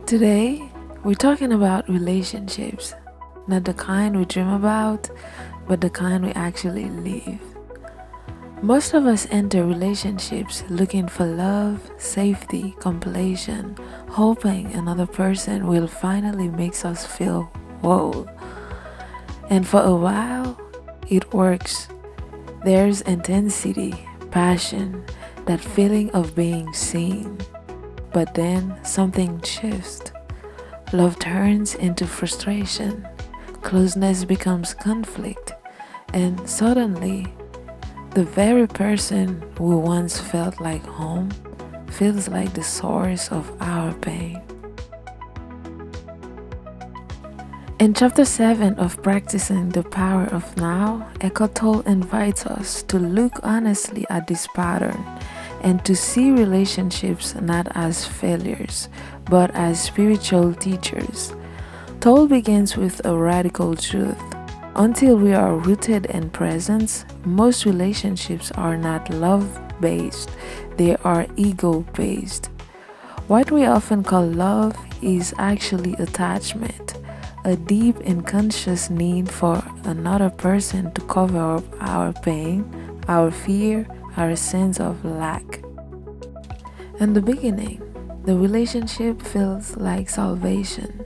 Today, we're talking about relationships, not the kind we dream about, but the kind we actually live. Most of us enter relationships looking for love, safety, completion, hoping another person will finally make us feel whole. And for a while, it works. There's intensity, passion, that feeling of being seen. But then something shifts. Love turns into frustration, closeness becomes conflict, and suddenly, the very person who once felt like home feels like the source of our pain. In chapter 7 of Practicing the Power of Now, Eckhart Tolle invites us to look honestly at this pattern and to see relationships not as failures, but as spiritual teachers. Toll begins with a radical truth. Until we are rooted in presence, most relationships are not love based, they are ego based. What we often call love is actually attachment, a deep and conscious need for another person to cover up our pain, our fear, our sense of lack. In the beginning, the relationship feels like salvation.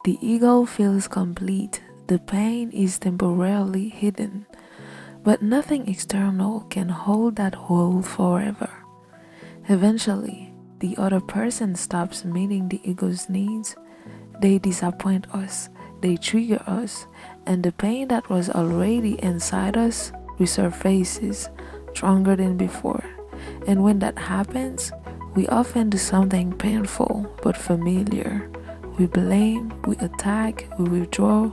The ego feels complete. The pain is temporarily hidden. But nothing external can hold that hold forever. Eventually, the other person stops meeting the ego's needs. They disappoint us, they trigger us, and the pain that was already inside us resurfaces stronger than before. And when that happens, we often do something painful but familiar. We blame, we attack, we withdraw,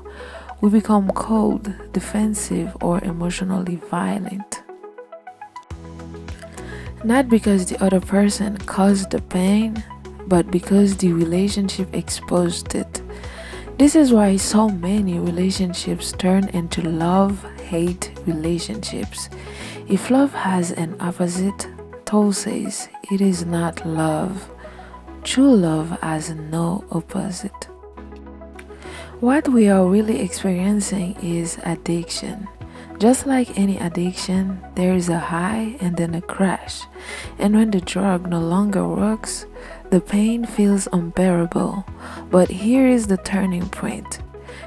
we become cold, defensive, or emotionally violent. Not because the other person caused the pain, but because the relationship exposed it. This is why so many relationships turn into love-hate relationships. If love has an opposite, Toll says it is not love. True love has no opposite. What we are really experiencing is addiction. Just like any addiction, there is a high and then a crash. And when the drug no longer works, the pain feels unbearable. But here is the turning point.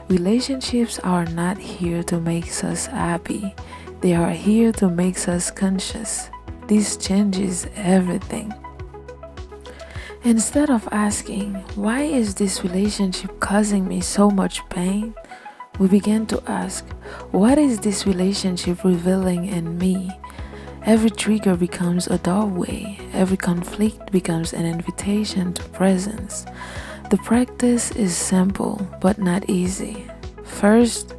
Relationships are not here to make us happy. They are here to make us conscious. This changes everything. Instead of asking, why is this relationship causing me so much pain? We begin to ask, what is this relationship revealing in me? Every trigger becomes a doorway. Every conflict becomes an invitation to presence. The practice is simple but not easy. First,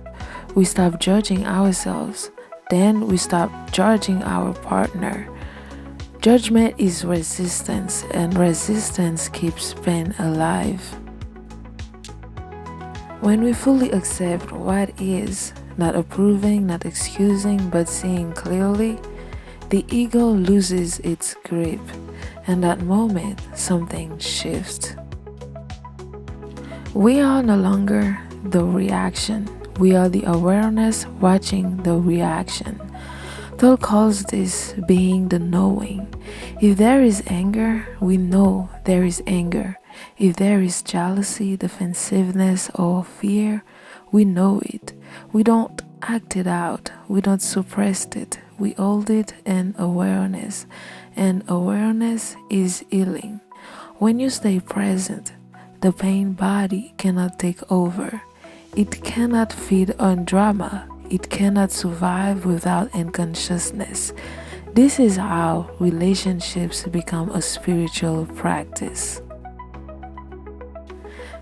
we stop judging ourselves. Then we stop judging our partner. Judgment is resistance, and resistance keeps pain alive. When we fully accept what is, not approving, not excusing, but seeing clearly, the ego loses its grip. In that moment, something shifts. We are no longer the reaction. We are the awareness watching the reaction. Toll calls this being the knowing. If there is anger, we know there is anger. If there is jealousy, defensiveness, or fear, we know it. We don't act it out. We don't suppress it. We hold it in awareness. And awareness is healing. When you stay present, the pain body cannot take over. It cannot feed on drama. It cannot survive without unconsciousness. This is how relationships become a spiritual practice.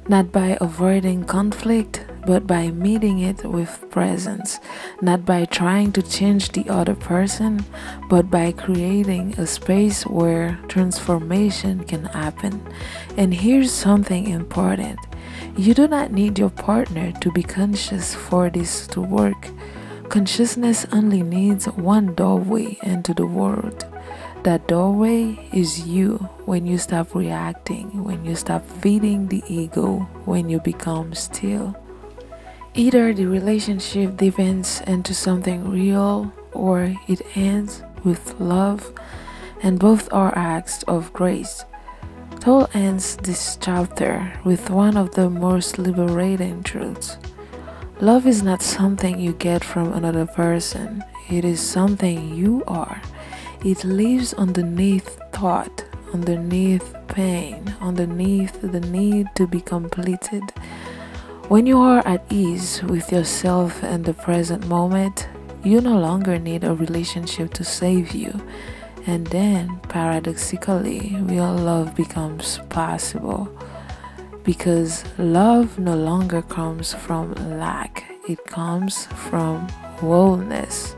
Not by avoiding conflict, but by meeting it with presence. Not by trying to change the other person, but by creating a space where transformation can happen. And here's something important. You do not need your partner to be conscious for this to work. Consciousness only needs one doorway into the world. That doorway is you when you stop reacting, when you stop feeding the ego, when you become still. Either the relationship deepens into something real or it ends with love, and both are acts of grace. Toll ends this chapter with one of the most liberating truths. Love is not something you get from another person, it is something you are. It lives underneath thought, underneath pain, underneath the need to be completed. When you are at ease with yourself and the present moment, you no longer need a relationship to save you. And then, paradoxically, real love becomes possible. Because love no longer comes from lack, it comes from wholeness.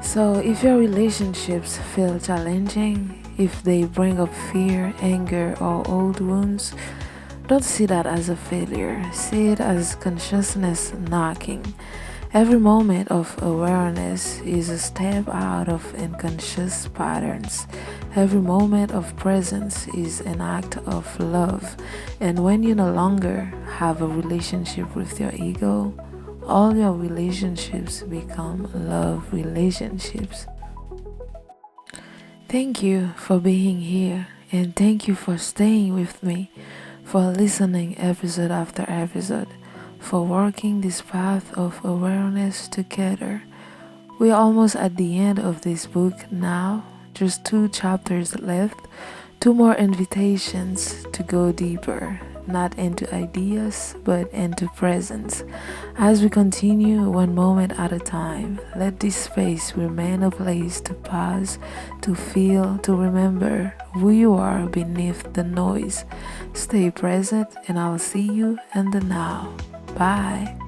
So, if your relationships feel challenging, if they bring up fear, anger, or old wounds, don't see that as a failure. See it as consciousness knocking. Every moment of awareness is a step out of unconscious patterns. Every moment of presence is an act of love. And when you no longer have a relationship with your ego, all your relationships become love relationships. Thank you for being here, and thank you for staying with me, for listening episode after episode, for walking this path of awareness together. We're almost at the end of this book now, just 2 chapters left, 2 more invitations to go deeper, not into ideas but into presence. As we continue one moment at a time, let this space remain a place to pause, to feel, to remember who you are beneath the noise. Stay present, and I'll see you in the now. Bye.